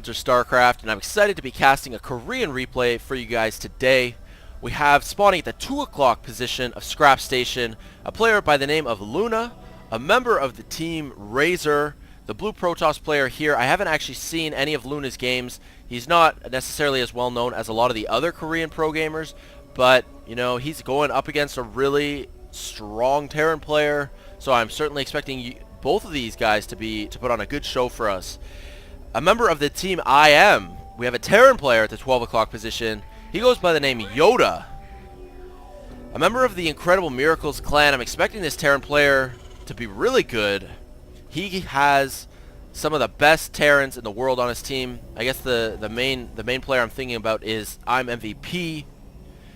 Ultra Starcraft, and I'm excited to be casting a Korean replay for you guys today. We have spawning at the 2 o'clock position of Scrap Station, a player by the name of Luna, a member of the team RAZER, the Blue Protoss player here. I haven't actually seen any of Luna's games. He's not necessarily as well known as a lot of the other Korean pro gamers, but you know, he's going up against a really strong Terran player, so I'm certainly expecting both of these guys to put on a good show for us. A member of the team IM, we have a Terran player at the 12 o'clock position. He goes by the name Yoda. A member of the Incredible Miracles clan. I'm expecting this Terran player to be really good. He has some of the best Terrans in the world on his team. I guess the main player I'm thinking about is I'm MVP.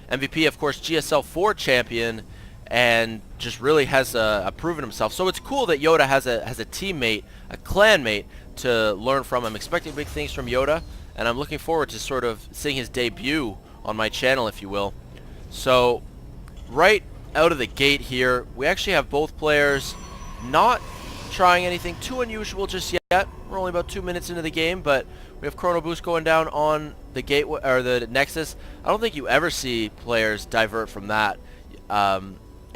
MVP, of course, GSL 4 champion, and just really has proven himself. So it's cool that Yoda has a teammate, a clanmate to learn from. I'm expecting big things from Yoda, and I'm looking forward to sort of seeing his debut on my channel, if you will. So right out of the gate here, we actually have both players not trying anything too unusual just yet. We're only about 2 minutes into the game, but we have Chrono Boost going down on the gateway or the Nexus. I don't think you ever see players divert from that.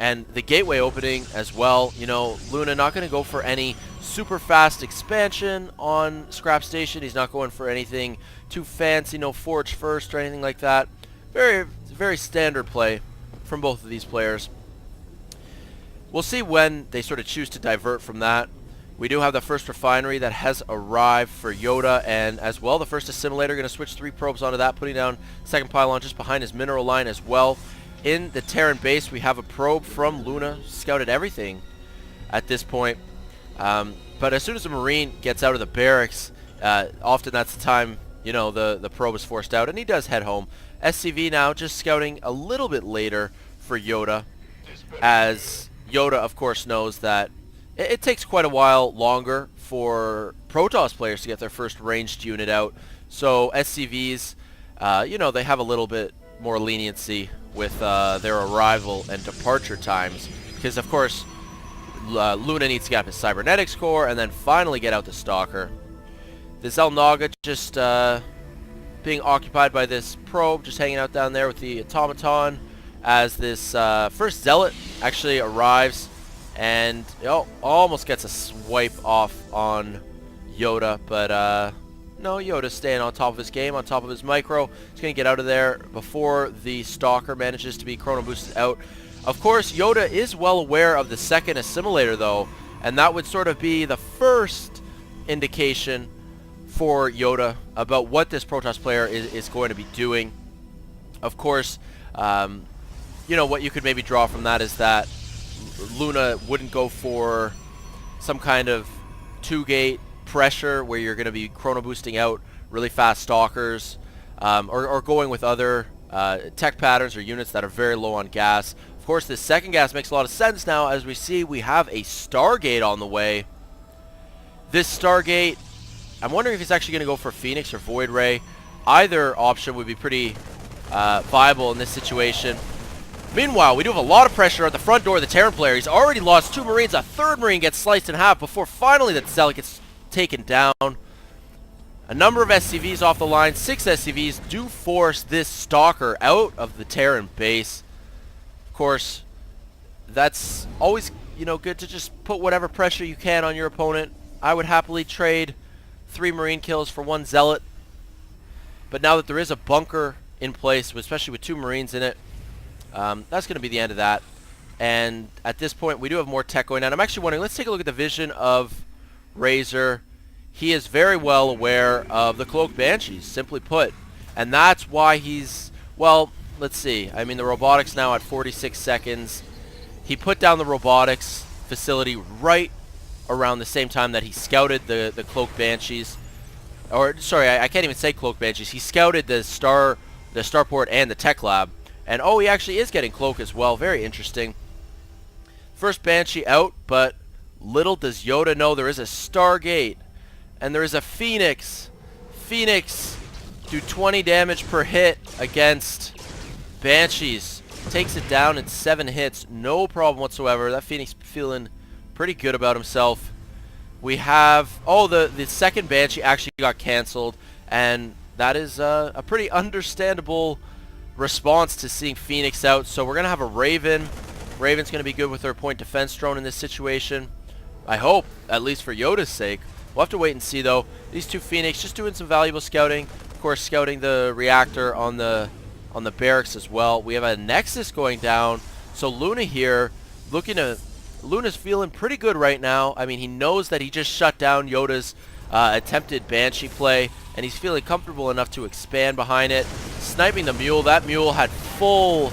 And the gateway opening as well. You know, Luna not going to go for any super fast expansion on Scrap Station. He's not going for anything too fancy, no Forge First or anything like that. Very standard play from both of these players. We'll see when they sort of choose to divert from that. We do have the first refinery that has arrived for Yoda, and as well the first assimilator. Going to switch 3 probes onto that, putting down second pylon just behind his mineral line as well. In the Terran base, we have a probe from Luna. Scouted everything at this point. But as soon as the Marine gets out of the barracks, often that's the time, you know, the probe is forced out, and he does head home. SCV now just scouting a little bit later for Yoda, as Yoda, of course, knows that it takes quite a while longer for Protoss players to get their first ranged unit out. So SCVs, you know, they have a little bit more leniency with their arrival and departure times, because of course Luna needs to get up his cybernetics core and then finally get out the Stalker. The Zelnaga just being occupied by this probe, just hanging out down there with the automaton, as this first Zealot actually arrives and almost gets a swipe off on Yoda, but no, Yoda's staying on top of his game, on top of his micro. He's going to get out of there before the Stalker manages to be chrono boosted out. Of course, Yoda is well aware of the second assimilator, though, and that would sort of be the first indication for Yoda about what this Protoss player is going to be doing. Of course, you know, what you could maybe draw from that is that Luna wouldn't go for some kind of 2-gate pressure where you're going to be chrono boosting out really fast Stalkers, or going with other tech patterns or units that are very low on gas. Of course, this second gas makes a lot of sense now, as we see we have a Stargate on the way. This Stargate, I'm wondering if he's actually going to go for Phoenix or Void Ray. Either option would be pretty viable in this situation. Meanwhile, we do have a lot of pressure at the front door of the Terran player. He's already lost 2 Marines. A third Marine gets sliced in half before finally that Zealot gets taken down. A number of SCVs off the line. 6 SCVs do force this Stalker out of the Terran base. Of course, that's always, you know, good to just put whatever pressure you can on your opponent. I would happily trade 3 Marine kills for 1 Zealot. But now that there is a bunker in place, especially with 2 Marines in it, that's going to be the end of that. And at this point, we do have more tech going on. I'm actually wondering, let's take a look at the vision of RAZER. He is very well aware of the Cloaked Banshees, simply put. And that's why he's, well, let's see. I mean, the robotics now at 46 seconds. He put down the robotics facility right around the same time that he scouted the Cloaked Banshees. Or, sorry, I can't even say Cloaked Banshees. He scouted the starport and the tech lab. And oh, he actually is getting Cloak as well. Very interesting. First Banshee out, but little does Yoda know there is a Stargate. And there is a Phoenix. Phoenix do 20 damage per hit against Banshees. Takes it down in 7 hits. No problem whatsoever. That Phoenix feeling pretty good about himself. We have... oh, the second Banshee actually got cancelled. and that is a pretty understandable response to seeing Phoenix out. So we're going to have a Raven. Raven's going to be good with her point defense drone in this situation. I hope, at least for Yoda's sake. We'll have to wait and see, though. These two Phoenix just doing some valuable scouting. Of course, scouting the reactor on the barracks as well. We have a Nexus going down. So Luna here, Luna's feeling pretty good right now. I mean, he knows that he just shut down Yoda's attempted Banshee play, and he's feeling comfortable enough to expand behind it. Sniping the Mule. That Mule had full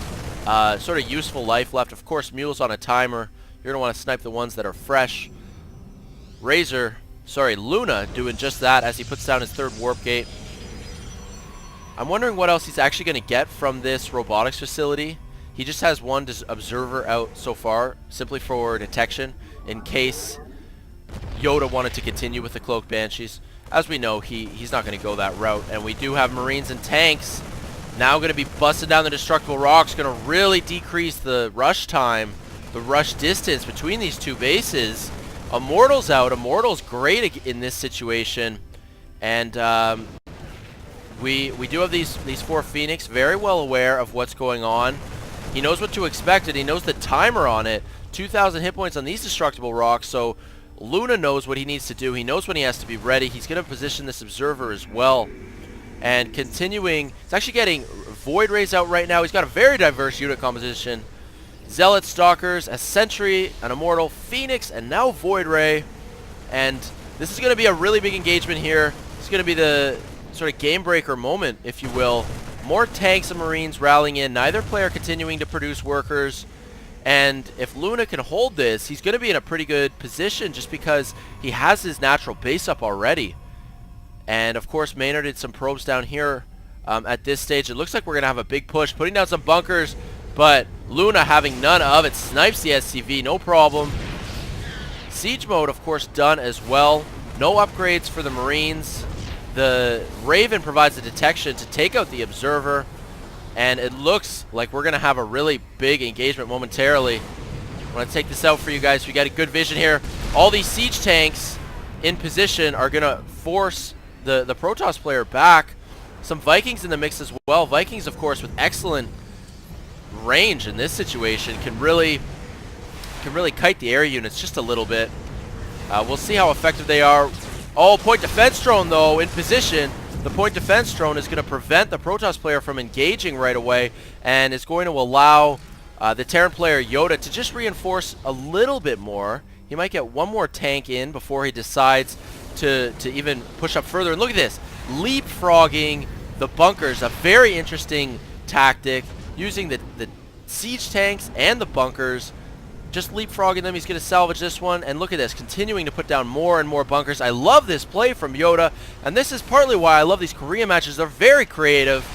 sort of useful life left. Of course, Mule's on a timer. You're going to want to snipe the ones that are fresh. Luna doing just that as he puts down his third warp gate. I'm wondering what else he's actually going to get from this robotics facility. He just has one observer out so far, simply for detection, in case Yoda wanted to continue with the Cloaked Banshees. As we know, he's not going to go that route. And we do have Marines and tanks now going to be busting down the destructible rocks, going to really decrease the rush time, the rush distance between these two bases. Immortal's out. Immortal's great in this situation. And we do have these four Phoenix, very well aware of what's going on. He knows what to expect, and he knows the timer on it. 2,000 hit points on these destructible rocks, so Luna knows what he needs to do. He knows when he has to be ready. He's going to position this observer as well. And continuing, he's actually getting Void Rays out right now. He's got a very diverse unit composition. Zealot, Stalkers, a Sentry, an Immortal, Phoenix, and now Void Ray. And this is going to be a really big engagement here. It's going to be the sort of game breaker moment, if you will. More tanks and Marines rallying in, neither player continuing to produce workers. And if Luna can hold this, he's going to be in a pretty good position just because he has his natural base up already. And of course, Maynard did some probes down here at this stage. It looks like we're going to have a big push, putting down some bunkers, but Luna, having none of it, snipes the SCV, no problem. Siege mode, of course, done as well. No upgrades for the Marines. The Raven provides the detection to take out the observer, and it looks like we're going to have a really big engagement momentarily. I'm going to take this out for you guys so you got a good vision here. All these siege tanks in position are going to force the Protoss player back. Some Vikings in the mix as well. Vikings, of course, with excellent range in this situation, can really kite the air units just a little bit. We'll see how effective they are. Oh, point defense drone, though, in position. The point defense drone is going to prevent the Protoss player from engaging right away, and is going to allow the Terran player Yoda to just reinforce a little bit more. He might get one more tank in before he decides to even push up further. And look at this, leapfrogging the bunkers, a very interesting tactic, using the siege tanks and the bunkers. Just leapfrogging them. He's going to salvage this one. And look at this, continuing to put down more and more bunkers. I love this play from Yoda. And this is partly why I love these Korean matches. They're very creative.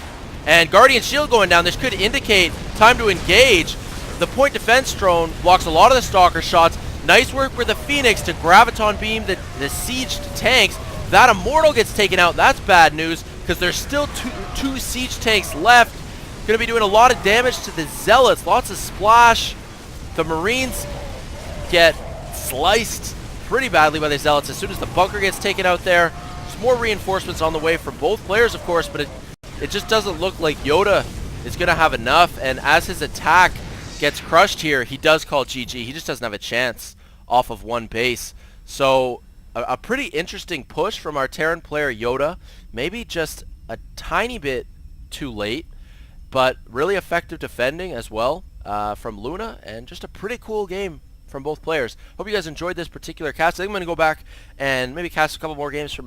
And Guardian Shield going down. This could indicate time to engage. The point defense drone blocks a lot of the Stalker shots. Nice work with the Phoenix to graviton beam the sieged tanks. That Immortal gets taken out. That's bad news because there's still two siege tanks left. Going to be doing a lot of damage to the Zealots. Lots of splash. The Marines get sliced pretty badly by the Zealots as soon as the bunker gets taken out there. There's more reinforcements on the way from both players, of course, but it just doesn't look like Yoda is going to have enough. And as his attack gets crushed here, he does call GG. He just doesn't have a chance off of one base. So a pretty interesting push from our Terran player Yoda. Maybe just a tiny bit too late, but really effective defending as well. From Luna, and just a pretty cool game from both players. Hope you guys enjoyed this particular cast. I think I'm going to go back and maybe cast a couple more games from